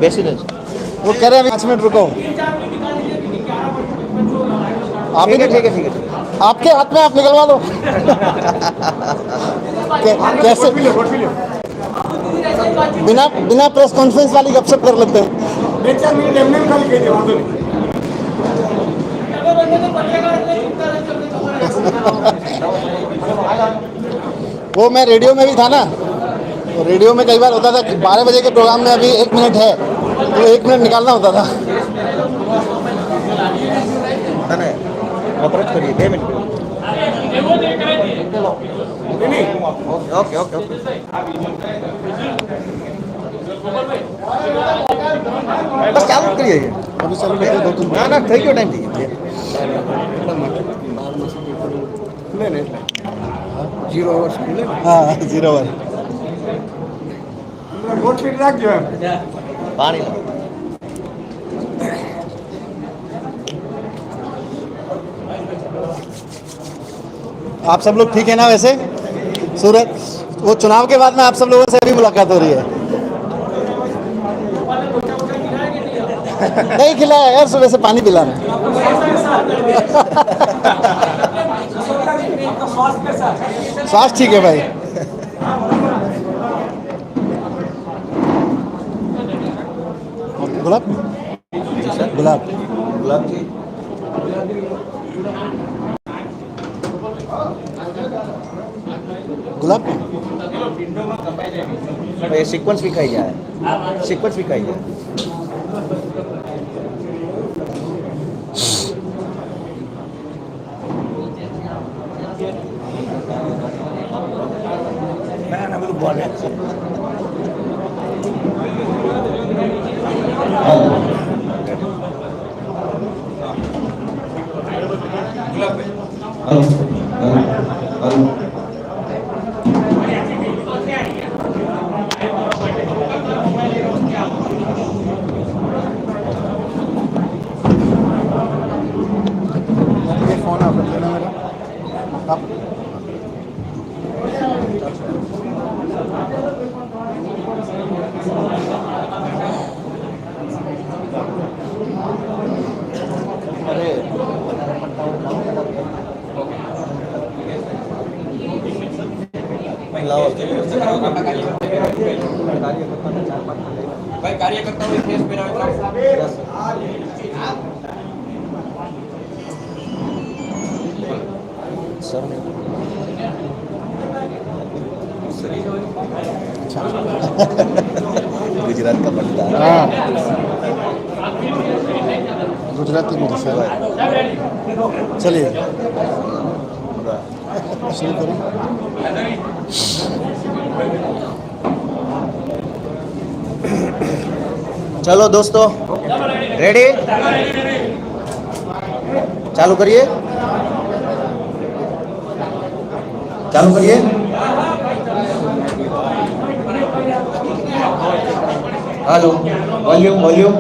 बेसिनस वो कह रहे हैं 5 मिनट रुको। आप ही ठीक है आपके हाथ में आप निकलवा दो। कैसे बिना प्रेस कॉन्फ्रेंस वाली गपशप कर लेते हैं। वो मैं रेडियो में भी था ना, तो रेडियो में कई बार होता था कि 12 बजे के प्रोग्राम में अभी 1 मिनट है, तो 1 मिनट निकालना होता था। अप्रोच करिए 2 मिनट। ओके ओके ओके बस चालू करिए अभी चालू करिए 2-3 ना ना થઈ ગયો ટાઈમ થઈ ગયો લે લે 0 અવર્સ લે હા 0 અવર ગોટ ફીટ રાખજો પાણી आप सब लोग ठीक है ना? वैसे सूरत वो चुनाव के बाद में आप सब लोगों से भी मुलाकात हो रही है। नहीं खिलाया यार, सुबह से पानी पिला रहे। स्वास्थ्य ठीक है भाई। गुलाब गुलाब गुलाब जी गुलाब ये सीक्वेंस भी खाई जाए, सीक्वेंस भी खाई जाए। मैं बिल्कुल बोल फोन आप लेना मेरा आप अरे भाई कार्यकर्ता फेस पे सर गुजरात का पट्टा गुजराती में सर चलिए शुरू करें। चलो दोस्तों रेडी चालू करिए चालू करिए। Hello volume volume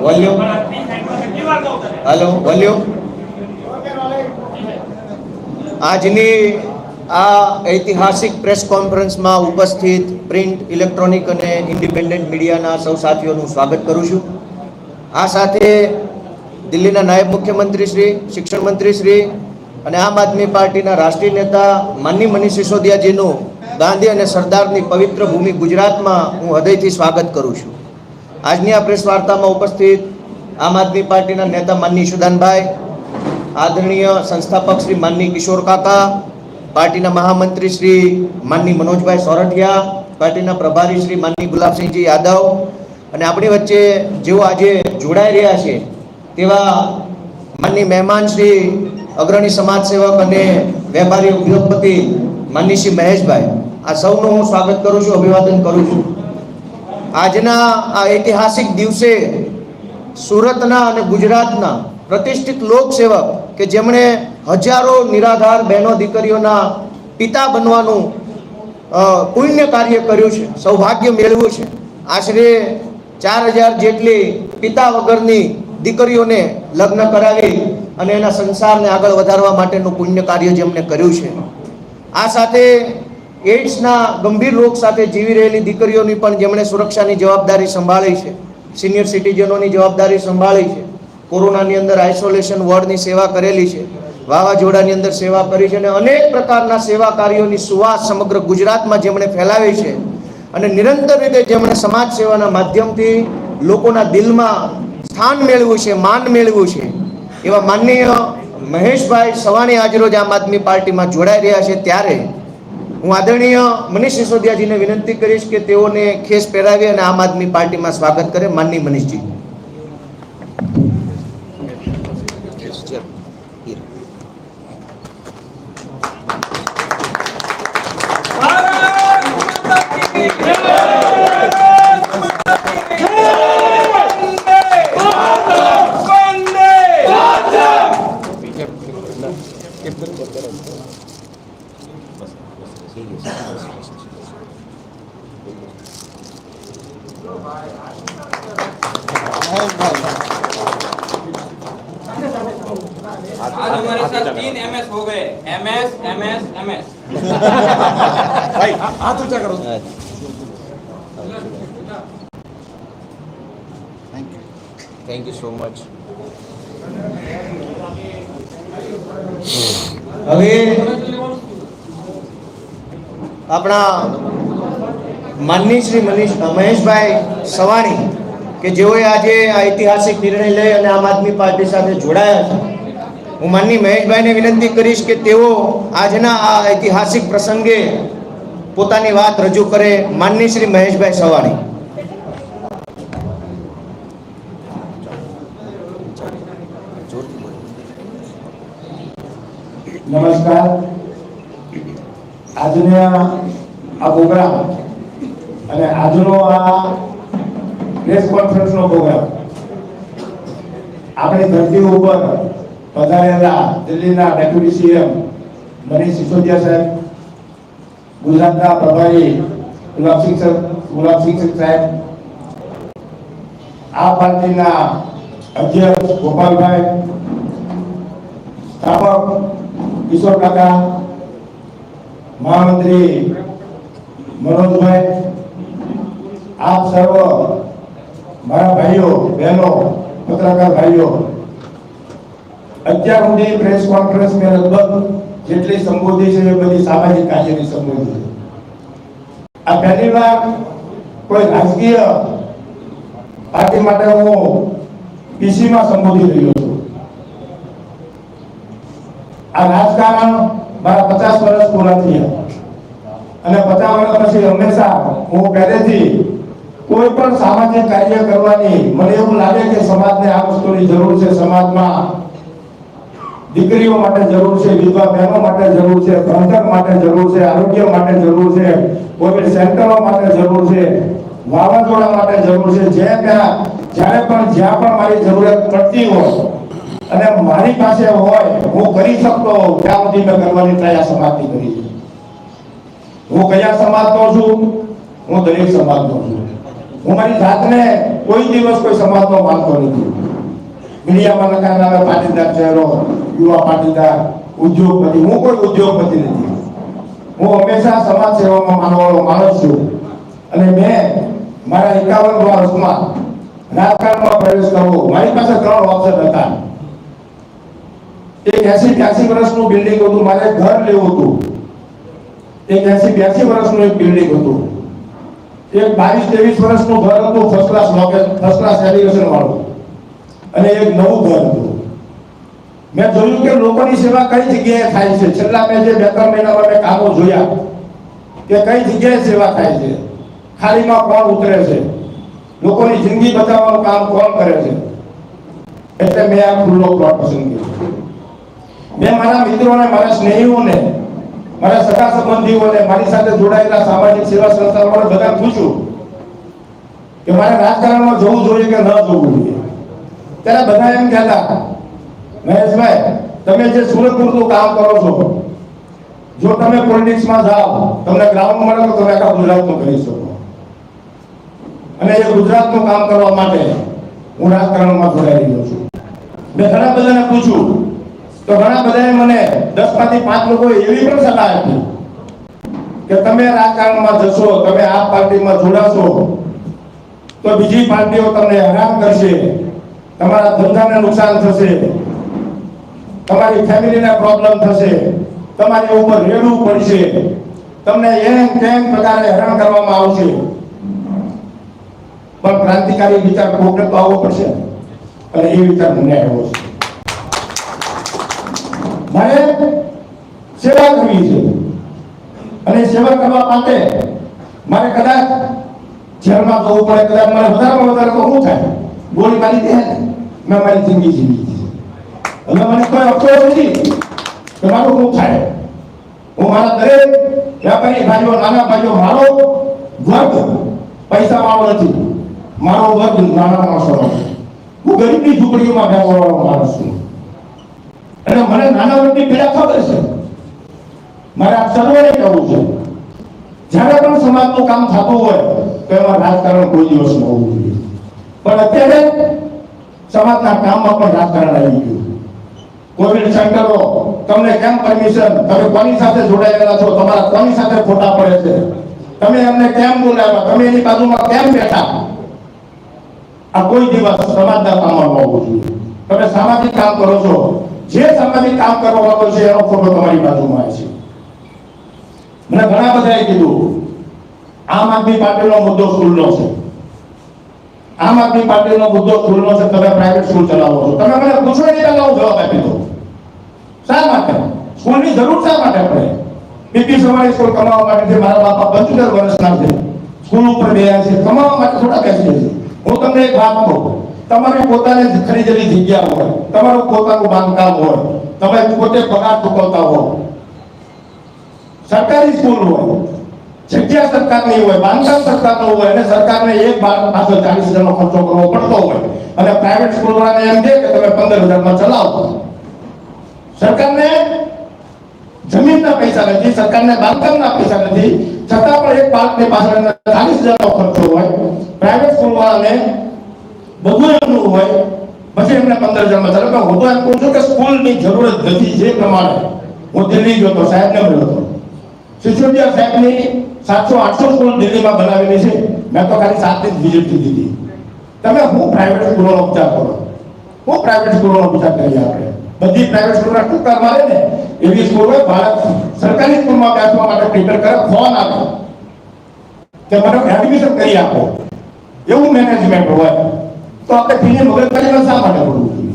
volume hello volume. આજની આ ઐતિહાસિક પ્રેસ કોન્ફરન્સમાં ઉપસ્થિત પ્રિન્ટ ઇલેક્ટ્રોનિક અને ઇન્ડિપેન્ડન્ટ મીડિયાના સૌ સાથીઓનું સ્વાગત કરું છું। આ સાથે દિલ્હીના નાયબ મુખ્યમંત્રી શ્રી, શિક્ષણ મંત્રી શ્રી અને આમ આદમી પાર્ટીના રાષ્ટ્રીય नेता માનનીય મનીષ સિસોદિયાજીનું ગાંધી અને સરદારની પવિત્ર ભૂમિ ગુજરાતમાં હું હૃદયથી સ્વાગત કરું છું। આજની આ પ્રેસ વાર્તામાં ઉપસ્થિત આમ આદમી પાર્ટીના નેતા માનનીય ઈશુદાનભાઈ, आदरणीय संस्थापक श्री माननीय किशोर काका, पार्टी महामंत्री श्री माननीय मनोज भाई सोरठिया, पार्टी प्रभारी श्री माननीय गुलाब सिंह जी यादव और अपनी वच्चे जो आज जोड़ाई रहा है तेवा माननीय मेहमान श्री अग्रणी समाज सेवक और वेपारी उद्योगपति माननीय श्री महेश भाई, आ सौनु हूँ स्वागत करूँ छूँ, अभिवादन करूँ छूँ। आजना आ ऐतिहासिक दिवसे सूरतना और गुजरातना प्रतिष्ठित लोक सेवक के जेमणे हजारों निराधार बहनों दीकरीओना पिता बनवानुं पुण्य कार्य कर्युं छे, सौभाग्य मेळव्युं छे, આશરે 4000 જેટલી પિતા વગરની દીકરીઓને લગ્ન કરાવી અને એના સંસારને આગળ વધારવા માટેનું પુણ્ય કાર્ય જેમણે કર્યું છે. આ સાથે એઇડ્સના ગંભીર રોગ સાથે જીવી રહેલી દીકરીઓની પણ જેમણે સુરક્ષાની જવાબદારી સંભાળી છે, સિનિયર સિટીઝનોની જવાબદારી સંભાળી છે, કોરોનાની અંદર આઇસોલેશન વોર્ડની સેવા કરેલી છે, વાવાઝોડાની અંદર સેવા કરી છે અને અનેક પ્રકારના સેવા કાર્યોની સુવાસ સમગ્ર ગુજરાતમાં જેમણે ફેલાવી છે અને નિરંતર રીતે જેમણે સમાજ સેવાના માધ્યમથી લોકોના દિલમાં સ્થાન મેળવ્યું છે, માન મેળવ્યું છે, એવા માનનીય મહેશભાઈ સવાણી આજરોજ આમ આદમી પાર્ટીમાં જોડાઈ રહ્યા છે. ત્યારે હું આદરણીય મનીષ સિસોદિયાજીને વિનંતી કરીશ કે તેઓને ખેસ પહેરાવી અને આમ આદમી પાર્ટીમાં સ્વાગત કરે. માનનીય મનીષજી. आज हमारे साथ 3 एमएस हो गए. MS MS MS. भाई हाथ ऊंचा करो. Thank you so much. હવે આપણા માનનીય શ્રી મહેશભાઈ સવાણી કે જેઓએ આજે આ ઐતિહાસિક નિર્ણય લઈ અને આમ આદમી પાર્ટી સાથે જોડાયા છે, હું માનનીય મહેશભાઈને વિનંતી કરીશ કે તેઓ આજના આ ઐતિહાસિક પ્રસંગે પોતાની વાત રજૂ કરે. માનનીય શ્રી મહેશભાઈ સવાણી. નમસ્કાર. આજના આ પ્રોગ્રામ અને આજનો આ પ્રેસ કોન્ફરન્સનો પ્રોગ્રામ આપણી ધરતી ઉપર પધારેલા દિલ્હીના ડેપ્યુટી સીએમ મનીષ સિસોદિયા સાહેબ, ગુજરાતના પ્રભારી ગુલાબસિંહ સાહેબ, આ પાર્ટીના અધ્યક્ષ ગોપાલભાઈ, સ્થાપક કિશોર કાકા, મહામંત્રી મનોજભાઈ, આપ સર્વ મારા ભાઈઓ બહેનો પત્રકાર ભાઈઓ, અત્યાર સુધી પ્રેસ કોન્ફરન્સ મેં લગભગ જેટલી સંબોધી છે એ બધી સામાજિક કાર્યની સંબોધી છે. આ પહેલી વાર કોઈ રાજકીય પાર્ટી માટે હું પીસીમાં સંબોધી રહ્યો છું. આ રાજકારણ મારા 50 વર્ષ પૂરા થયા અને 50 વર્ષ પછી હંમેશા હું પહેલેથી કોઈ પણ સામાજિક કાર્ય કરવાની મને એવું લાગે કે સમાજને આ વસ્તુની જરૂર છે, સમાજમાં દીકરીઓ માટે જરૂર છે, વિધવા બહેનો માટે જરૂર છે, ભણતર માટે જરૂર છે, આરોગ્ય માટે જરૂર છે, કોવિડ સેન્ટરો માટે જરૂર છે, વાવાઝોડા માટે જરૂર છે. જ્યારે પણ જ્યાં પણ મારી જરૂરિયાત પડતી હોય અને મારી પાસે હોય, હું કરી શકતો ત્યાં સુધી મેં કરવાની ટ્રાય સમાજની કરી છે. હું કયા સમાજનો છું? હું દરેક સમાજનો છું. હું મારી જાતને કોઈ દિવસ કોઈ સમાજનો માનતો નથી. મીડિયામાં લખાયેલા પાટીદાર ચહેરો, યુવા પાટીદાર, ઉદ્યોગપતિ, હું કોઈ ઉદ્યોગપતિ નથી. હું હંમેશા સમાજ સેવામાં માનવાળો માણસ છું અને મેં મારા 51 વર્ષમાં રાજકારણમાં પ્રવેશ કરવો, મારી પાસે 3 ઓપ્શન હતા. એક 80-82 વર્ષનું બિલ્ડિંગ હતું, મારે ઘર લેવું હતું. એક 80-82 વર્ષનું એક બિલ્ડિંગ હતું. એક 22-23 વર્ષનું ઘર હતું, ફર્સ્ટ ક્લાસ એલિવેશન વાળું, અને એક નવું ઘર હતું. મેં જોયું કે લોકોની સેવા કઈ જગ્યાએ થાય છે. છેલ્લા મેં જે 2-3 મહિનામાં મેં કામો જોયા કે કઈ જગ્યાએ સેવા થાય છે, ખાલીમાં કોણ ઉતરે છે, લોકોની જિંદગી બચાવવાનું કામ કોણ કરે છે. એટલે મેં આ ખુલ્લો પ્લોટ પસંદ કર્યો. મેં મારા મિત્રોને, મારા સ્નેહીઓને, મારા સગા સંબંધીઓને, મારી સાથે જોડાયેલા સામાજિક સેવા સંસ્થાઓને બધા પૂછ્યું કે મારે રાજકારણમાં જવું જોઈએ કે ન જવું જોઈએ. ત્યારે બધા એમ કહેતા, મહેશભાઈ તમે જે સુરત પૂરતું કામ કરો છો, જો તમે પોલિટિક્સમાં જાઓ, તમને ગ્રાઉન્ડ મળે તો તમે આખા ગુજરાતનું કરી શકો. અને એ ગુજરાતનું કામ કરવા માટે હું રાજકારણમાં જોડાઈ રહ્યો છું. મેં ઘણા બધાને પૂછ્યું તો ઘણા બધાએ મને 10 માંથી 5 લોકોએ એવી પણ સલાહ આપી કે તમે રાજકારણમાં જશો, તમે આ પાર્ટીમાં જોડાશો તો બીજી પાર્ટીઓ તમને હેરાન કરશે, તમારા ધંધાને નુકસાન થશે, તમારી ફેમિલીને પ્રોબ્લેમ થશે, તમારી ઉપર રેડવું પડશે, તમને એમ કેમ પ્રકારે હેરાન કરવામાં આવશે. પણ ક્રાંતિકારી વિચાર કોઈને તો આવવો પડશે અને એ વિચાર મને આવ્યો છે. મારે સેવા કરવી છે અને સેવા કરવા માટે મારે કદાચ જેલમાં જવું પડે, કદાચ મને વધારેમાં વધારે તો શું થાય, ગોળી મારી દે ને, મેં મારી જિંદગી જીવી. હવે મને કોઈ અફસોસ નથી કે મારું શું થાય. હું મારા દરેક વ્યાપારી ભાઈઓ, નાના ભાઈઓ, મારો વર્ગ પૈસા વાળો નથી, મારો વર્ગ નાના માણસો. હું ગરીબની ઝૂંપડીઓમાં રહેવા વાળો માણસ છું અને મને નાના વર્ગની પીડા ખબર છે. મારે આ સર્વેને કરવું છે. જ્યારે પણ સમાજનું કામ થતું હોય તો એમાં રાજકારણ કોઈ દિવસ ન હોવું જોઈએ. પણ અત્યારે સમાજના કામમાં પણ રાજકારણ આવી ગયું. કોવિડ સેન્ટરો, તમને કેમ પરમિશન, તમે કોની સાથે જોડાયેલા છો, તમારા કોની સાથે ફોટા પડે છે, તમે એમને કેમ બોલાવ્યા, તમે એની બાજુમાં કેમ બેઠા, આ કોઈ દિવસ સમાજના કામમાં ન હોવું જોઈએ. તમે સામાજિક કામ કરો છો, જે સામાજિક કામ કરવા વાળો છે એનો ફોટો તમારી બાજુમાં આવે છે. મને ઘણા બધાએ કીધું આમ આદમી પાર્ટીનો મુદ્દો સ્કૂલનો છે, આમ આદમી પાર્ટીનો મુદ્દો સ્કૂલનો છે, તમે પ્રાઇવેટ સ્કૂલ ચલાવો છો. તમે મને પૂછો નહીં પહેલા હું જવાબ આપી દઉં. શા માટે સ્કૂલની જરૂર શા માટે પડે? પીપી સવાણી સ્કૂલ કમાવા માટે છે. મારા બાપા 75 વર્ષના છે, સ્કૂલ ઉપર બેયા છે, કમાવા માટે થોડા બેસી છે. હું તમને એક વાત કહું, તમારી પોતાની ખરીદેલી જગ્યા હોય, તમારું પોતાનું બાંધકામ હોય, તમે પોતે પગાર ચૂકવતા હો, સરકારી સ્કૂલ હોય, જગ્યા સરકારની હોય, બાંધકામ સરકારનું હોય અને સરકારને એક બાળક પાછળ 40,000નો ખર્ચો કરવો પડતો હોય અને પ્રાઇવેટ સ્કૂલ વાળાને એમ કહે કે તમે 15,000માં ચલાવો. સરકારને જમીનના પૈસા નથી, સરકારને બાંધકામના પૈસા નથી, છતાં પણ એક બાળકની પાછળ 40,000નો ખર્ચો હોય. પ્રાઇવેટ સ્કૂલ વાળાને બધું એમનું હોય, પછી એમને 15,000માં ચાલે. હું તો એમ કહું છું કે સ્કૂલની જરૂરત નથી. જે પ્રમાણે હું દિલ્હી ગયો તો સાહેબને મળ્યો હતો, સિસોદિયા સાહેબની 700-800 સ્કૂલ દિલ્હીમાં બનાવેલી છે. મેં તો ખાલી 7 દિન વિઝિટ દીધી. તમે હું પ્રાઇવેટ સ્કૂલોનો વિચાર કરો, હું પ્રાઇવેટ સ્કૂલોનો વિચાર કરીએ. આપણે બધી પ્રાઇવેટ સ્કૂલના ટૂંકા મારે ને એવી સ્કૂલ હોય, બાળક સરકારી સ્કૂલમાં બેસવા માટે પ્રિપેર કરે, ફોન આવે કે મને એડમિશન કરી આપો, એવું મેનેજમેન્ટ હોય. તો આપણે ફીની મગજમારીમાં શા માટે પડવું જોઈએ?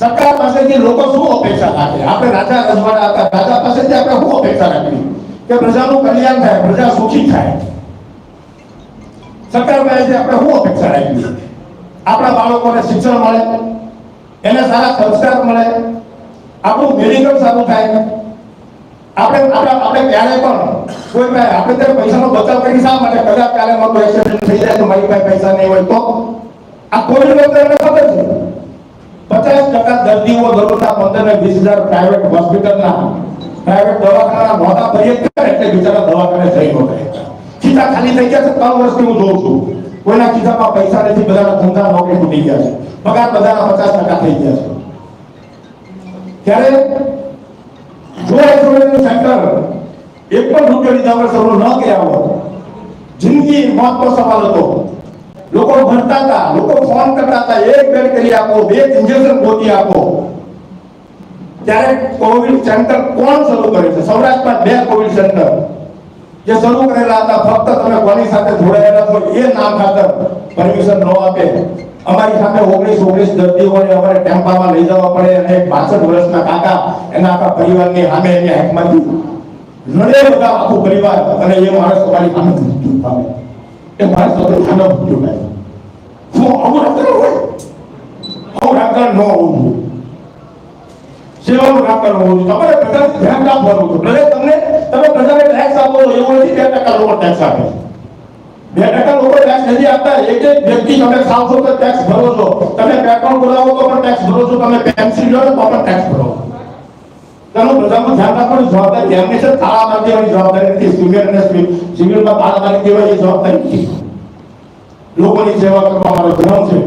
સરકાર પાસેથી લોકો શું અપેક્ષા રાખે? આપણે રાજા રજવાડા હતા, રાજા પાસેથી આપણે શું અપેક્ષા રાખવી કે પ્રજાનું કલ્યાણ થાય, પ્રજા સુખી થાય. સરકાર પાસેથી આપણે શું અપેક્ષા રાખવી? આપણા બાળકોને શિક્ષણ મળે, એને સારા સંસ્કાર મળે, આપણું મેડિકલ સારું થાય. આપણે ક્યારે પણ કોઈ પાસે આપણે ત્યારે પૈસાનો બચાવ કરી શા માટે? કદાચ ક્યારે મારું એક્સિડન્ટ થઈ જાય તો મારી પાસે પૈસા નહીં હોય તો આ કોવિડ વખતે એને ખબર છે 50% દર્દીઓ દરરોજના 15 ને 20,000 પ્રાઇવેટ હોસ્પિટલના પ્રાઇવેટ દવાખાના મોટા ભરીએ એટલે બિચારા દવાખાને જઈ નહોતા. ખિસ્સા ખાલી થઈ ગયા છે. 3 વર્ષથી હું જોઉં છું, કોઈના ખિસ્સામાં પૈસા નથી, બધાના ધંધા નોકરી તૂટી ગયા છે, પગાર બધાના 50% થઈ ગયા છે. ત્યારે જો આઇસોલેશન સેન્ટર એક પણ રૂપિયા લીધા વગર શરૂ ન કર્યા હોત, જિંદગી મોતનો સવાલ હતો. લોકો ભણતા હતા, લોકો ફોન કરતા હતા, એક બેડ કરી આપો, 2 ઇન્જેક્શન ગોતી આપો. ત્યારે કોવિડ સેન્ટર કોણ શરૂ કરે છે? સૌરાષ્ટ્રમાં 2 કોવિડ સેન્ટર જે શરૂ કરેલા હતા, ફક્ત તમે કોની સાથે જોડાયેલા છો એ નામ ખાતર પરમિશન ન આપે. અમારી સાથે 19 દર્દીઓને અમારે ટેમ્પામાં લઈ જવા પડે અને 62 વર્ષના કાકા એના આખા પરિવારની સામે એની હાથમાંથી લડે બધા આખું પરિવાર અને એ માણસ તમારી સામે મૃત્યુ પામે. એ માણસ તો ખાનો મૃત્યુ પામે. શું આવું રાખવાનું હોય? આવું રાખવાનું ન હોવું જોઈએ. સેવાનું રાખવાનું હોવું જોઈએ. તમારે પ્રજાને ધ્યાન રાખવાનું છે. પ્રજા તમે પ્રજાને ટેક્સ આપો એવું નથી 2% લોકો ટેક્સ આપે. 2% લોકો ટેક્સ નથી આપતા. એક વ્યક્તિ તમે ખાવ છો તો ટેક્સ ભરો છો, તમે પેટ્રોલ બોલાવો તો પણ ટેક્સ ભરો છો, તમે પેન્સિલ લો તો પણ ટેક્સ ભરો. તેનું પ્રજાનું ધ્યાન રાખવાની જવાબદારી એમની છે. તાળા મારી દેવાની જવાબદારી નથી. સિવિલ અને સિવિલમાં તાળા મારી દેવાની જવાબદારી નથી. લોકોની સેવા કરવા મારો ધર્મ છે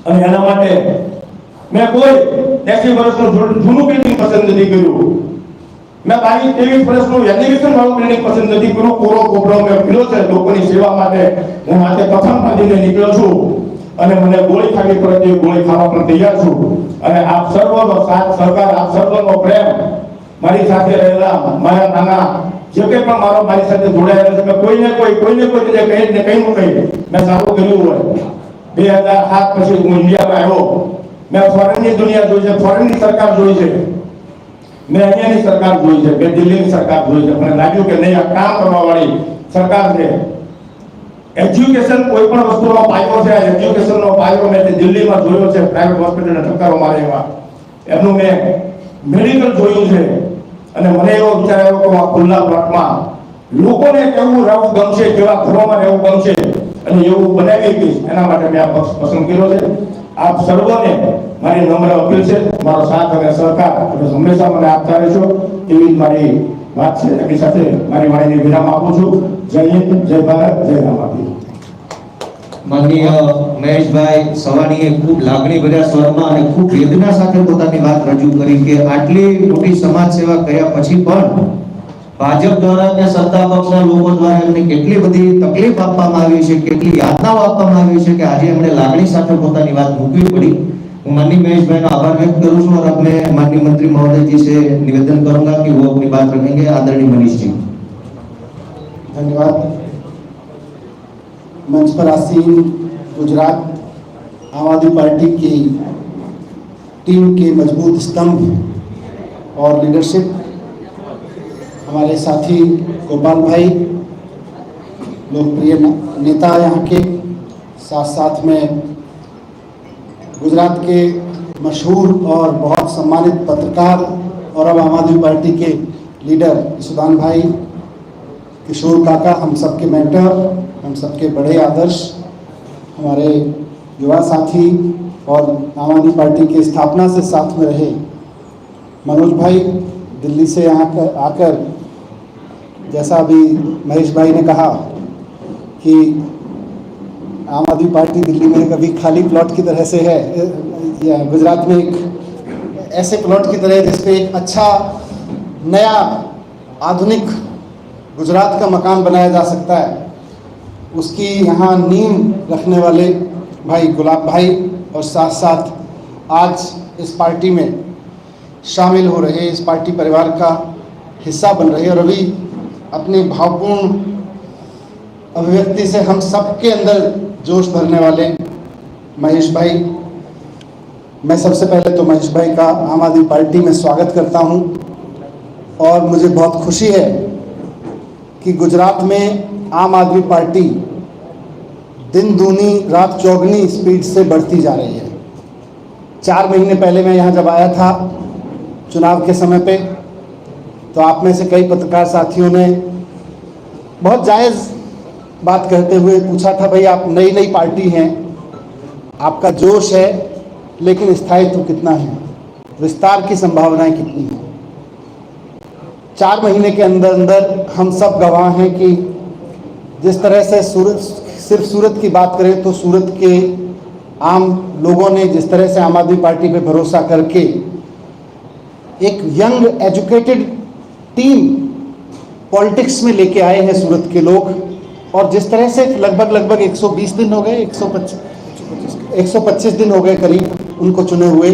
અને એના માટે મેં કોઈ 80 વર્ષનું જૂનું બિલ્ડિંગ પસંદ નથી કર્યું. મેં 22-23 વર્ષનું એલિવેશન વાળું બિલ્ડિંગ પસંદ નથી કર્યું. કોરો કોપરો મેં પીલો છે લોકોની સેવા માટે. હું માથે કફન બાંધીને નીકળ્યો છું અને મને ગોળી ખાવી પડે તો ગોળી ખાવા પણ તૈયાર છું. અને આપ સર્વનો સાથ સહકાર, આપ સર્વનો પ્રેમ, મારી સાથે રહેલા મારા નાના જે કંઈ પણ મારી સાથે જોડાયેલા છે, મેં કોઈને કોઈ રીતે કંઈ મેં સારું કર્યું હોય. 2007 પછી હું ઇન્ડિયામાં આવ્યો. મેં ફોરેનની દુનિયા જોઈ છે, ફોરેનની સરકાર જોઈ છે, મેં અહીંયાની સરકાર જોઈ છે, મેં દિલ્હીની સરકાર જોઈ છે. મને લાગ્યું કે નહીં, આ કામ કરવા વાળી સરકાર છે. એજ્યુકેશન કોઈ પણ વસ્તુનો પાયો છે. એજ્યુકેશનનો પાયો મેં દિલ્હીમાં જોયો છે. પ્રાઇવેટ હોસ્પિટલના ટક્કરો મારે એવા એમનું મેં મેડિકલ જોયું છે. અને મને એવો વિચાર આવ્યો કે આ ખુલ્લા પ્લોટમાં લોકોને કેવું રહેવું ગમશે, કેવા ઘરોમાં રહેવું ગમશે અને એવું બનાવી દઈશ. એના માટે મેં આ પક્ષ પસંદ કર્યો છે. આપ સર્વને મારી નમ્ર અપીલ છે, મારો સાથ અને સહકાર તમે હંમેશા મને આપતા રહેશો એવી મારી વાત છે. એની સાથે મારી વાણીને વિરામ આપું છું. જય હિન્દ, જય ભારત, જય રામાપીર. માનનીય મહેશભાઈ સવાણીએ ખૂબ લાગણીભર્યા સ્વરમાં અને ખૂબ વેદના સાથે પોતાની વાત રજૂ કરી કે આટલી મોટી સમાજ સેવા કર્યા પછી પણ ભાજપ દ્વારા કે સત્તા પક્ષના લોકો દ્વારા એમને કેટલી બધી તકલીફ આપવામાં આવી છે, કેટલી યાતનાઓ આપવામાં આવી છે કે આજે એમણે લાગણી સાથે પોતાની વાત મૂકવી પડી. હું माननीय महेश भाई का आभार व्यक्त करूं છું और अपने माननीय मंत्री महोदय जी से निवेदन करूंगा कि वो अपनी बात रखेंगे. आदरणीय मनीष जी. धन्यवाद. मंच पर आसीन गुजरात आम आदमी पार्टी की टीम के मजबूत स्तंभ और लीडरशिप हमारे साथी गोपाल भाई, लोकप्रिय नेता यहाँ के, साथ साथ में गुजरात के मशहूर और बहुत सम्मानित पत्रकार और अब आम आदमी पार्टी के लीडर सुदान भाई, किशोर काका, हम सबके मेंटर, हम सबके बड़े आदर्श, हमारे युवा साथी और आम आदमी पार्टी के स्थापना से साथ में रहे मनोज भाई, दिल्ली से यहाँ आकर जैसा अभी महेश भाई ने कहा कि आम आदमी पार्टी दिल्ली में कभी खाली प्लॉट की तरह से है, या गुजरात में एक ऐसे प्लॉट की तरह जिस पे एक अच्छा नया आधुनिक गुजरात का मकान बनाया जा सकता है, उसकी यहाँ नींव रखने वाले भाई गुलाब भाई और साथ साथ आज इस पार्टी में शामिल हो रहे, इस पार्टी परिवार का हिस्सा बन रहे और अभी अपनी भावपूर्ण अभिव्यक्ति से हम सबके अंदर जोश भरने वाले महेश भाई. मैं सबसे पहले तो महेश भाई का आम आदमी पार्टी में स्वागत करता हूं और मुझे बहुत खुशी है कि गुजरात में आम आदमी पार्टी दिन दूनी रात चौगनी स्पीड से बढ़ती जा रही है. 4 महीने पहले मैं यहाँ जब आया था चुनाव के समय पे, तो आप में से कई पत्रकार साथियों ने बहुत जायज़ बात कहते हुए पूछा था, भाई आप नई नई पार्टी हैं, आपका जोश है, लेकिन स्थायित्व कितना है, विस्तार की संभावनाएं कितनी हैं. 4 महीने के अंदर अंदर हम सब गवाह हैं कि जिस तरह से सिर्फ सूरत की बात करें तो सूरत के आम लोगों ने जिस तरह से आम आदमी पार्टी पे भरोसा करके एक यंग एजुकेटेड टीम पॉलिटिक्स में लेके आए हैं सूरत के लोग, और जिस तरह से लगभग 120 दिन हो गए, 125 दिन हो गए करीब उनको चुने हुए,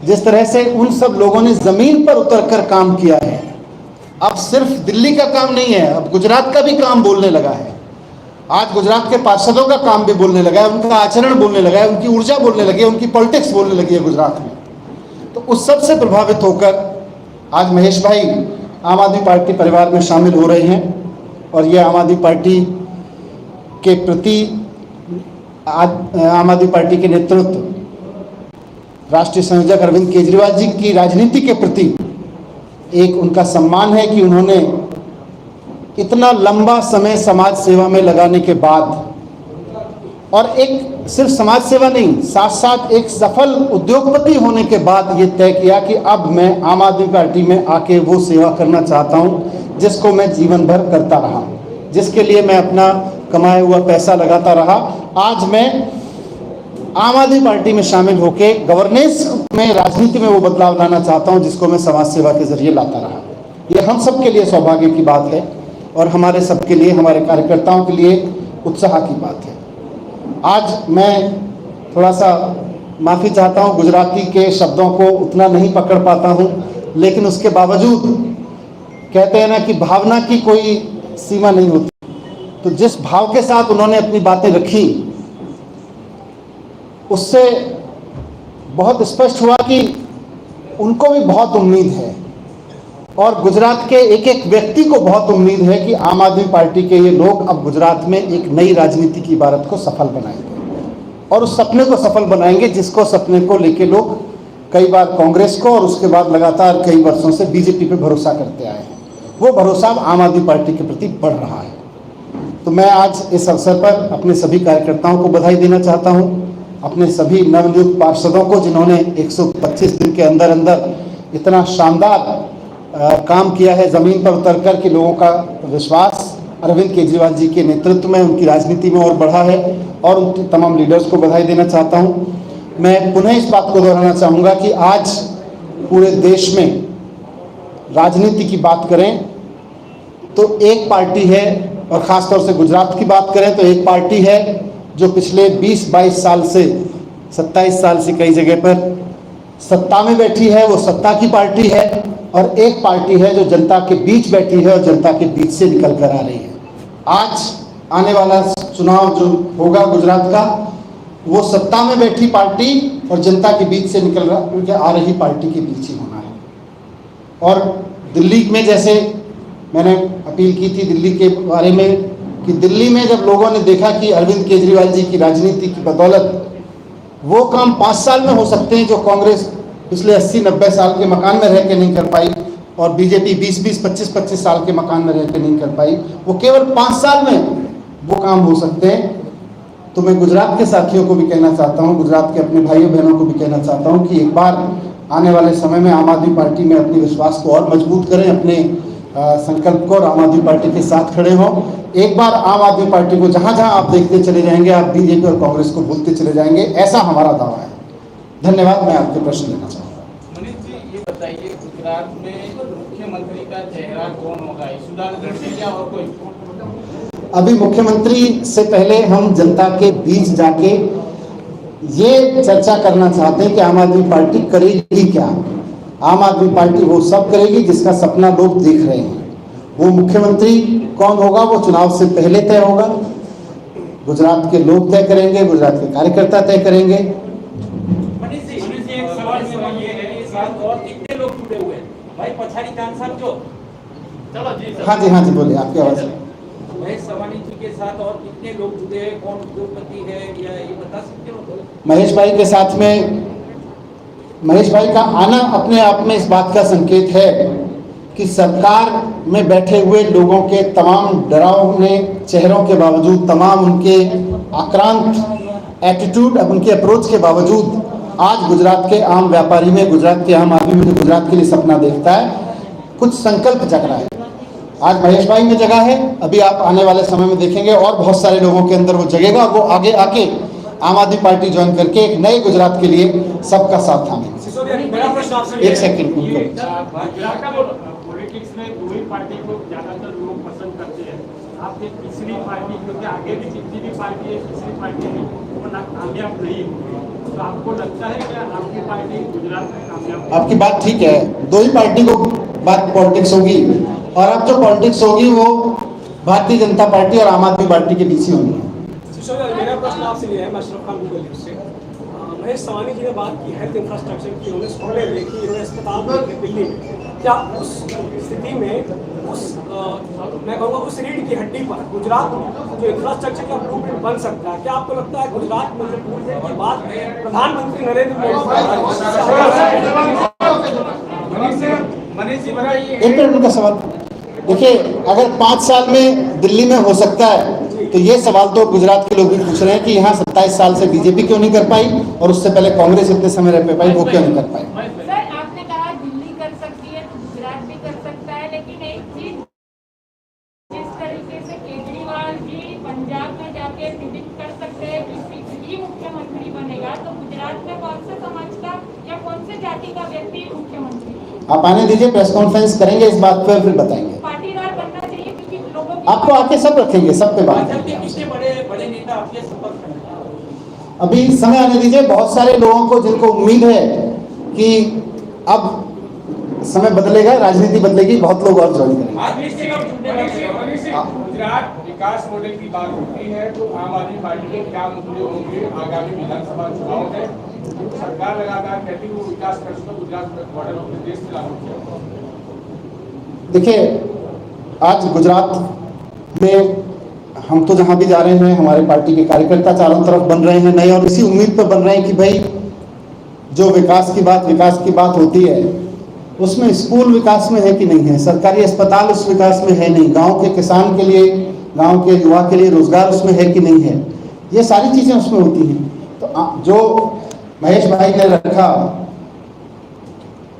जिस तरह से उन सब लोगों ने ज़मीन पर उतरकर काम किया है. अब सिर्फ दिल्ली का काम नहीं है, अब गुजरात का भी काम बोलने लगा है. आज गुजरात के पार्षदों का काम भी बोलने लगा है, उनका आचरण बोलने लगा है, उनकी ऊर्जा बोलने लगी है, उनकी पॉलिटिक्स बोलने लगी है गुजरात में. तो उस सब से प्रभावित होकर आज महेश भाई आम आदमी पार्टी परिवार में शामिल हो रहे हैं और ये आम आदमी पार्टी के प्रति आम आदमी पार्टी के नेतृत्व राष्ट्रीय संयोजक अरविंद केजरीवाल जी की राजनीति के प्रति एक उनका सम्मान है कि उन्होंने इतना लंबा समय समाज सेवा में लगाने के बाद और एक सिर्फ समाज सेवा नहीं, साथ साथ एक सफल उद्योगपति होने के बाद ये तय किया कि अब मैं आम आदमी पार्टी में आके वो सेवा करना चाहता हूँ जिसको मैं जीवन भर करता रहा, जिसके लिए मैं अपना कमाया हुआ पैसा लगाता रहा। आज मैं आम आदमी पार्टी में शामिल होकर गवर्नेंस में, राजनीति में वो बदलाव लाना चाहता हूं जिसको मैं समाज सेवा के जरिए लाता रहा। ये हम सब के लिए सौभाग्य की बात है और हमारे सबके लिए, हमारे कार्यकर्ताओं के लिए उत्साह की बात है। आज मैं थोड़ा सा माफ़ी चाहता हूं, गुजराती के शब्दों को उतना नहीं पकड़ पाता हूं, लेकिन उसके बावजूद कहते हैं ना कि भावना की कोई सीमा नहीं होती। तो जिस भाव के साथ उन्होंने अपनी बातें रखी, उससे बहुत स्पष्ट हुआ कि उनको भी बहुत उम्मीद है और गुजरात के एक एक व्यक्ति को बहुत उम्मीद है कि आम आदमी पार्टी के ये लोग अब गुजरात में एक नई राजनीति की इबारत को सफल बनाएंगे और उस सपने को सफल बनाएंगे जिसको सपने को लेके लोग कई बार कांग्रेस को और उसके बाद लगातार कई वर्षों से बीजेपी पे भरोसा करते आए हैं। वो भरोसा आम आदमी पार्टी के प्रति बढ़ रहा है। तो मैं आज इस अवसर पर अपने सभी कार्यकर्ताओं को बधाई देना चाहता हूं, अपने सभी नवनियुक्त पार्षदों को जिन्होंने 125 दिन के अंदर अंदर इतना शानदार काम किया है, ज़मीन पर उतर कर के लोगों का विश्वास अरविंद केजरीवाल जी के नेतृत्व में उनकी राजनीति में और बढ़ा है, और उनके तमाम लीडर्स को बधाई देना चाहता हूं। मैं पुनः इस बात को दोहराना चाहूँगा कि आज पूरे देश में राजनीति की बात करें तो एक पार्टी है, और ख़ासतौर से गुजरात की बात करें तो एक पार्टी है जो पिछले 20-22 साल से, 27 साल से कई जगह पर सत्ता में बैठी है, वो सत्ता की पार्टी है, और एक पार्टी है जो जनता के बीच बैठी है और जनता के बीच से निकल कर आ रही है। आज आने वाला चुनाव जो होगा गुजरात का, वो सत्ता में बैठी पार्टी और जनता के बीच से निकल आ रही पार्टी के बीच ही होना है। और दिल्ली में जैसे मैंने अपील की थी दिल्ली के बारे में, कि दिल्ली में जब लोगों ने देखा कि अरविंद केजरीवाल जी की राजनीति की बदौलत वो काम 5 साल में हो सकते हैं जो कांग्रेस पिछले 80-90 साल के मकान में रह के नहीं कर पाई, और बीजेपी 20-20, 25-25 साल के मकान में रह के नहीं कर पाई, वो केवल 5 साल में वो काम हो सकते हैं। तो मैं गुजरात के साथियों को भी कहना चाहता हूँ, गुजरात के अपने भाइयों बहनों को भी कहना चाहता हूँ कि एक बार आने वाले समय में आम आदमी पार्टी में अपने विश्वास को और मजबूत करें, अपने संकल्प को, और आम आदमी पार्टी के साथ खड़े हों। एक बार आम आदमी पार्टी को जहाँ जहाँ आप देखते चले जाएंगे, आप बीजेपी और कांग्रेस को भूलते चले जाएंगे, ऐसा हमारा दावा है। धन्यवाद। मैं आपके प्रश्न लेना चाहूँगा। मनीष जी, ये बताइए, गुजरात में मुख्यमंत्री का चेहरा कौन होगा? यशोदान गढ़ या और कोई? अभी मुख्यमंत्री से पहले हम जनता के बीच जाके ये चर्चा करना चाहते हैं कि आम आदमी पार्टी करेगी क्या। आम आदमी पार्टी वो सब करेगी जिसका सपना लोग देख रहे हैं। वो मुख्यमंत्री कौन होगा वो चुनाव से पहले तय होगा, गुजरात के लोग तय करेंगे, गुजरात के कार्यकर्ता तय करेंगे। मनीष जी, एक सवाल ये है, इस साल और कितने लोग जुड़े हुए हैं? भाई पछाड़ी चांद साहब जो, चलो जी सर। हाँ जी बोलिए, आपकी आवाज़। महेश सवानी जी के साथ और कितने लोग जुड़े हैं, कौन उद्योगपति है, या ये बता सकते हो? महेश भाई के साथ में, महेश भाई का आना अपने आप में इस बात का संकेत है कि सरकार में बैठे हुए लोगों के तमाम डरावने चेहरों के बावजूद, तमाम उनके आक्रांत एटीट्यूड, अब उनके अप्रोच के बावजूद आज गुजरात के आम व्यापारी में, गुजरात के आम आदमी में जो गुजरात के लिए सपना देखता है, कुछ संकल्प जग रहा है। आज महेश भाई में जगह है, अभी आप आने वाले समय में देखेंगे और बहुत सारे लोगों के अंदर वो जगेगा, वो आगे आके आम आदमी पार्टी ज्वाइन करके एक नए गुजरात के लिए सबका साथ थामेंगे। एक सेकंड, पॉलिटिक्स में दो ही पार्टी को ज्यादातर लोग पसंद करते हैं। आपकी तीसरी पार्टी, क्योंकि आगे भी जितनी भी पार्टी है, तीसरी पार्टी है, वो कामयाब नहीं हुई, तो आपको लगता है कि आपकी पार्टी गुजरात में कामयाब? आपकी बात ठीक है, दो ही पार्टी को बात पॉलिटिक्स होगी, और अब जो पॉलिटिक्स होगी वो भारतीय जनता पार्टी और आम आदमी पार्टी के बीच ही होगी। मेरा प्रश्न आपसे ये है, मैं अशरफ खान गूगल न्यूज़ से। महेश सवानी जी ने बात की हेल्थ इंफ्रास्ट्रक्चर की, उन्होंने स्कूलें देखी, उन्होंने अस्पताल देखे दिल्ली में। क्या उस स्थिति में मैं कहूँगा उस रीढ़ की हड्डी पर गुजरात में जो इंफ्रास्ट्रक्चर का ब्लूप्रिंट बन सकता है, क्या आपको लगता है गुजरात में जो ब्लूप्रिंट की बात प्रधानमंत्री नरेंद्र मोदी? एक मिनट का सवाल देखिए, अगर 5 साल में दिल्ली में हो सकता है तो ये सवाल तो गुजरात के लोग भी पूछ रहे हैं कि यहाँ 27 साल से बीजेपी क्यों नहीं कर पाई, और उससे पहले कांग्रेस इतने समय रह पाई, वो क्यों नहीं कर पाई। सर, आपने कहा दिल्ली कर सकती है तो गुजरात भी कर सकता है, लेकिन एक चीज जिस तरीके से केजरीवाल जी पंजाब मुख्यमंत्री बनेगा तो गुजरात में कौन से समाज का या कौन से जाति का व्यक्ति मुख्यमंत्री? आप आने दीजिए, प्रेस कॉन्फ्रेंस करेंगे इस बात पर, फिर बताएंगे। पाटीदार बनना चाहिए क्योंकि लोगों की आपको आके सब रखेंगे, सब पे बात भाजपा करेंगे के आपसे। कितने बड़े नेता आपके संपर्क में हैं? अभी समय आने दीजिए, बहुत सारे लोगों को जिनको उम्मीद है कि अब समय बदलेगा, राजनीति बदलेगी, बहुत लोग और ज्वाइन करेंगे। आज भी सिर्फ झूठे लगे। गुजरात विकास मॉडल की बात होती है तो आम आदमी पार्टी के क्या मुद्दे होंगे आगामी विधानसभा चुनाव में? सरकार लगातार कहती है वो विकास कर चुका, गुजरात मॉडल अपने देश में लागू किया। देखिए, आज गुजरात में हम तो जहां भी जा रहे हैं, हमारे पार्टी के कार्यकर्ता चारों तरफ बन रहे हैं नए, और इसी उम्मीद पर बन रहे हैं कि भाई जो विकास की बात होती है उसमें स्कूल विकास में है कि नहीं है, सरकारी अस्पताल उस विकास में है नहीं, गांव के किसान के लिए, गांव के युवा के लिए रोजगार उसमें है कि नहीं है, ये सारी चीजें उसमें होती हैं। तो जो महेश भाई ने रखा,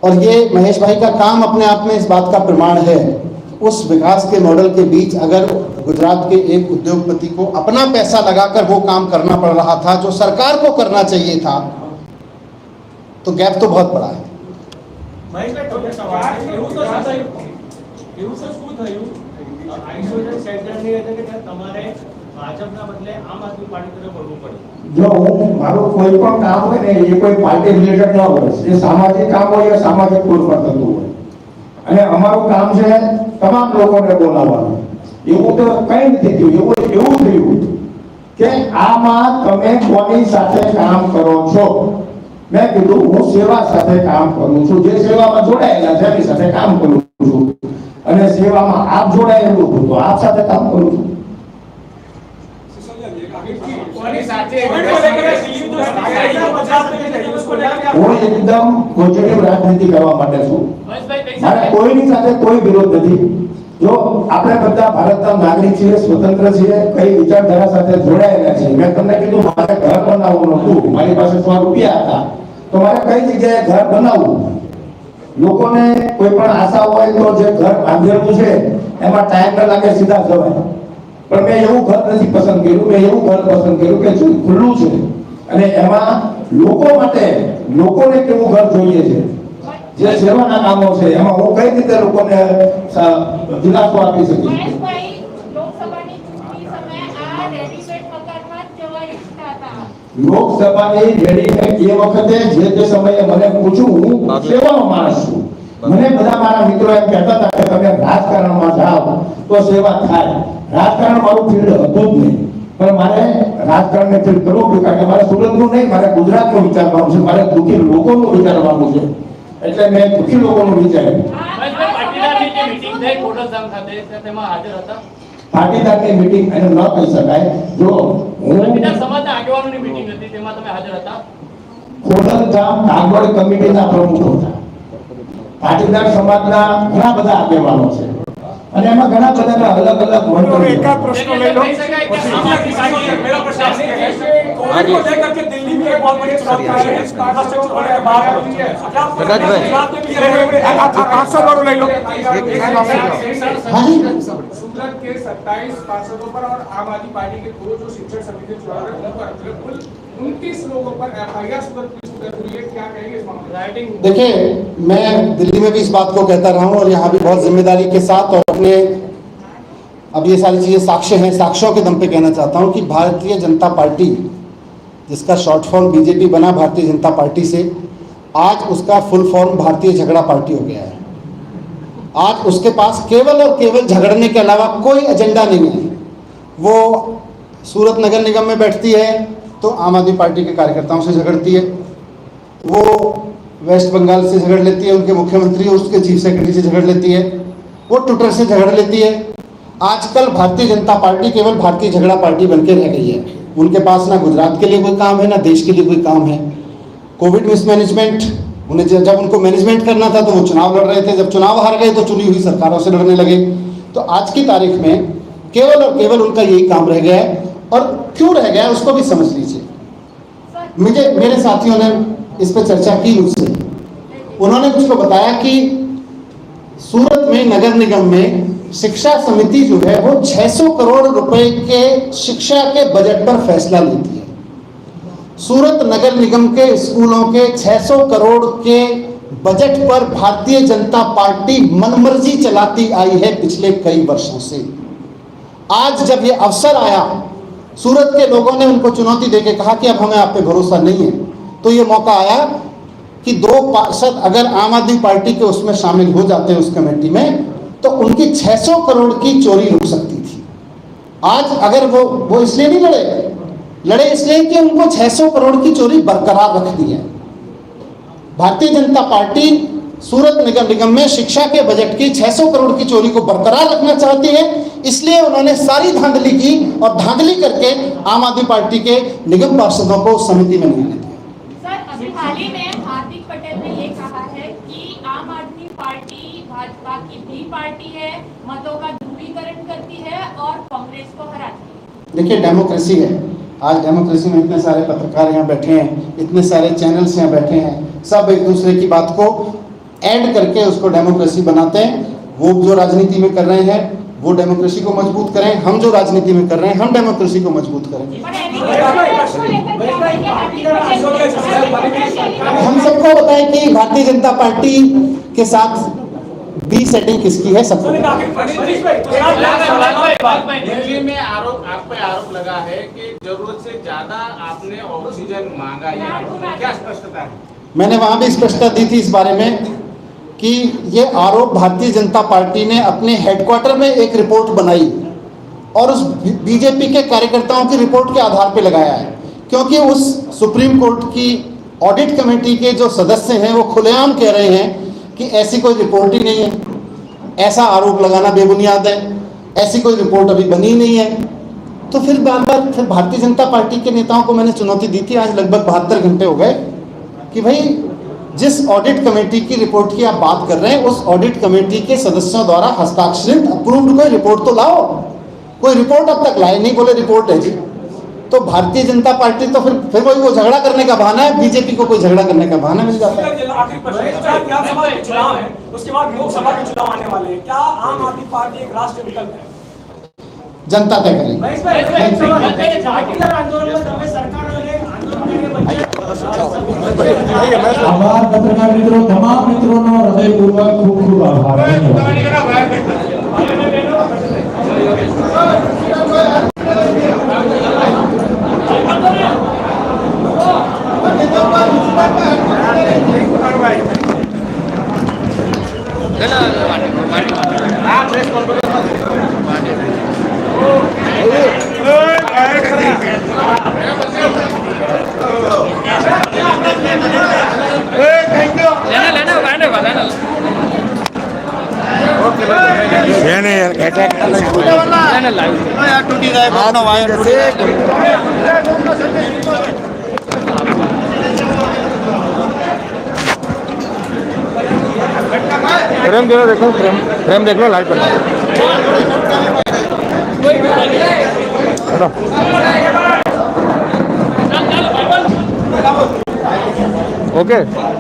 और ये महेश भाई का काम अपने आप में इस बात का प्रमाण है, उस विकास के मॉडल के बीच अगर गुजरात के एक उद्योगपति को अपना पैसा लगाकर वो काम करना पड़ रहा था जो सरकार को करना चाहिए था, तो गैप तो बहुत बड़ा है। એવું તો શું થયું આઇસોલેશન સેન્ટરની એટલે કે તમારે ભાજપના બદલે આમ આદમી પાર્ટી તરફ વળવું પડ્યું? જો મારું કોઈ પણ કામ હોય ને એ કોઈ પાર્ટી રિલેટેડ ન હોય, એ સામાજિક કામ હોય એ સામાજિક તौर પર થતું હોય, અને અમારું કામ છે તમામ લોકોને બોલાવવાનું। એવું તો કંઈ નથી થયું, એવું થયું કે આમાં તમે કોની સાથે કામ કરો છો? मैं कीधु हूँ सेवा साथे काम करूँ छूँ, जे सेवा में जोड़ायेला छे एनी साथे काम करूँ छूँ, अने सेवा में आप जोड़ायेलू छो तो आप साथे काम करूँ छूँ। હું એકદમ પોઝિટિવ રાજનીતિ કરવા માટે છું, મારે કોઈની સાથે કોઈ વિરોધ નથી। જો આપણે બધા ભારતના નાગરિક છીએ, સ્વતંત્ર છીએ, કઈ વિચારધારા સાથે જોડાયેલા છીએ। મેં તમને કીધું મારે ઘર બનાવવાનું હતું, મારી પાસે 100 રૂપિયા હતા, તો મારે કઈ જગ્યાએ ઘર બનાવવું? લોકોને કોઈ પણ આશા હોય તો જે ઘર બાંધેલું છે એમાં ટાઈમ ન લાગે, સીધા જવાય। પણ મેં એવું ઘર નથી પસંદ કર્યું, મેં એવું ઘર પસંદ કર્યું કે જે ખુલ્લું છે અને એમાં લોકો માટે લોકોને કેવું ઘર જોઈએ છે, જે સેવાના કામો છે, એમાં હું કઈ રીતે લોકોને દિલાસો આપી શકીશ। મહેશભાઈ, લોકસભાની ચૂંટણી સમયે આ રેડીમેડ મકાનમાં જ જવા ઈચ્છતા હતા। લોકસભાની રેડીમેડ એ વખતે જે તે સમયે મને પૂછું, હું સેવાનો માણસ છું, મને બધા મારા મિત્રો એમ કહેતા હતા કે તમે રાજકારણમાં જાઓ તો સેવા થાય। રાજકારણ મારું ફિલ્ડ હતું જ નહીં, પણ મારે રાજકારણને ફિલ્ડ કરવું પડ્યું, કારણ કે મારે સુરતનું નહીં, મારે ગુજરાતનું વિચારવાનું છે, મારે દુઃખી લોકોનું વિચારવાનું છે, એટલે મેં દુઃખી લોકોનું વિચાર્યું। પાટીદારની જે મીટિંગ થઈ કોટસગામ ખાતે તેમાં હાજર હતા? પાટીદારની મીટિંગ એને ન કહી શકાય। જો હું પાટીદાર સમાજના આગેવાનોની મીટિંગ હતી તેમાં તમે હાજર હતા? ખોડલધામ કાગળ કમિટીના પ્રમુખ હતા, પાટીદાર સમાજના ઘણા બધા આગેવાનો છે, અને એમાં ઘણા બધાના અલગ અલગ મંતવ્યો। प्रश्न ले लो। मेरा प्रश्न आपसे है कोविड को लेकर के दिल्ली में एक बहुत बड़ी चुनौती आई है, महाराष्ट्र से बड़े बाहर आ रही है। क्या आपको प्रकाश भाई। गुजरात में भी आंसर वालों ले लो। हाँ जी, सूरत के 27 पार्षदों पर और आम आदमी पार्टी के 2 जो शिक्षक समिति चुनाव है उन पर कुल 29 लोगों पर एफआईआर सूरत पुलिस को दर्ज हुई है। क्या कहेंगे इस मामले में? राइटिंग देखिए, मैं दिल्ली में भी इस बात को कहता रहा हूँ और यहाँ भी बहुत जिम्मेदारी के साथ, और अपने अब ये सारी चीज़ें साक्ष्य हैं, साक्ष्यों के दम पे कहना चाहता हूँ कि भारतीय जनता पार्टी, जिसका शॉर्ट फॉर्म बीजेपी बना भारतीय जनता पार्टी से, आज उसका फुल फॉर्म भारतीय झगड़ा पार्टी हो गया है। आज उसके पास केवल और केवल झगड़ने के अलावा कोई एजेंडा नहीं है। वो सूरत नगर निगम में बैठती है तो आम आदमी पार्टी के कार्यकर्ताओं से झगड़ती है, वो वेस्ट बंगाल से झगड़ लेती है, उनके मुख्यमंत्री और उसके चीफ सेक्रेटरी से झगड़ लेती है, वो ट्विटर से झगड़ लेती है। आजकल भारतीय जनता पार्टी केवल भारतीय झगड़ा पार्टी बनकर रह गई है। उनके पास ना गुजरात के लिए कोई काम है, ना देश के लिए कोई काम है। कोविड मिसमैनेजमेंट, उन्हें जब उनको मैनेजमेंट करना था तो वो चुनाव लड़ रहे थे, जब चुनाव हार गए तो चुनी हुई सरकारों से लड़ने लगे। तो आज की तारीख में केवल और केवल उनका यही काम रह गया है, और क्यों रह गया है उसको भी समझ लीजिए। मेरे साथियों ने इस पर चर्चा की मुझसे, उन्होंने मुझको बताया कि सूरत में नगर निगम में शिक्षा समिति जो है वो 600 करोड़ रुपए के शिक्षा के बजट पर फैसला लेती है। सूरत नगर निगम के स्कूलों के 600 करोड़ के बजट पर भारतीय जनता पार्टी मनमर्जी चलाती आई है पिछले कई वर्षों से। आज जब ये अवसर आया, सूरत के लोगों ने उनको चुनौती देके कहा कि अब हमें आप पे भरोसा नहीं है, तो ये मौका आया कि 2 पार्षद अगर आम आदमी पार्टी के उसमें शामिल हो जाते हैं उस कमेटी में, तो उनकी 600 करोड़ की चोरी रुक सकती थी। आज अगर वो इसलिए नहीं लड़े इसलिए कि उनको 600 करोड़ की चोरी बरकरार रख दी है। भारतीय जनता पार्टी सूरत नगर निगम में शिक्षा के बजट की 600 करोड़ की चोरी को बरकरार रखना चाहती है, इसलिए उन्होंने सारी धांधली की और धांधली करके आम आदमी पार्टी के निगम पार्षदों को समिति में नहीं आने दिया। सर, अभी हाल ही में हार्दिक पटेल ने ये कहा है कि आम आदमी पार्टी भाजपा की भी पार्टी है, मतों का ध्रुवीकरण करती है और कांग्रेस को हराती है। देखिए, डेमोक्रेसी है। आज डेमोक्रेसी में इतने सारे पत्रकार यहाँ बैठे हैं, इतने सारे चैनल्स यहाँ बैठे हैं, सब एक दूसरे की बात को ऐड करके उसको डेमोक्रेसी बनाते हैं। वो जो राजनीति में कर रहे हैं वो डेमोक्रेसी को मजबूत करें, हम जो राजनीति में कर रहे हैं हम डेमोक्रेसी को मजबूत करें। हम सबको बताएं कि भारतीय जनता पार्टी के साथ बी सेटिंग किसकी है सबको। दिल्ली में आप पे आरोप लगा है कि जरूरत से ज्यादा आपने ऑक्सीजन मांगा, क्या स्पष्टता है? मैंने वहां भी स्पष्टता दी थी इस बारे में कि ये आरोप भारतीय जनता पार्टी ने अपने हेडक्वार्टर में एक रिपोर्ट बनाई और उस बीजेपी के कार्यकर्ताओं की रिपोर्ट के आधार पर लगाया है, क्योंकि उस सुप्रीम कोर्ट की ऑडिट कमेटी के जो सदस्य हैं वो खुलेआम कह रहे हैं कि ऐसी कोई रिपोर्ट ही नहीं है, ऐसा आरोप लगाना बेबुनियाद है, ऐसी कोई रिपोर्ट अभी बनी नहीं है। तो फिर बार फिर भारतीय जनता पार्टी के नेताओं को मैंने चुनौती दी थी, आज लगभग 72 घंटे हो गए, कि भाई जिस ऑडिट कमेटी की रिपोर्ट की आप बात कर रहे हैं उस ऑडिट कमेटी के सदस्यों द्वारा हस्ताक्षरित अप्रूव्ड कोई रिपोर्ट तो लाओ। कोई रिपोर्ट अब तक लाए नहीं, बोले रिपोर्ट है जी। तो भारतीय जनता पार्टी तो फिर वो झगड़ा करने का बहाना है, बीजेपी को कोई झगड़ा करने का बहाना मिल जाता है। आखिरी प्रश्न, विधानसभा के चुनाव है, उसके बाद लोकसभा के चुनाव आने वाले हैं, क्या आम आदमी पार्टी एक राष्ट्रीय विकल्प है? जनता तय करेगी। आभार पत्रकार मित्रों, तमाम मित्रों નો હૃદયપૂર્વક ખૂબ ખૂબ આભાર। फ्रेम देख लो लाइट पर ओके।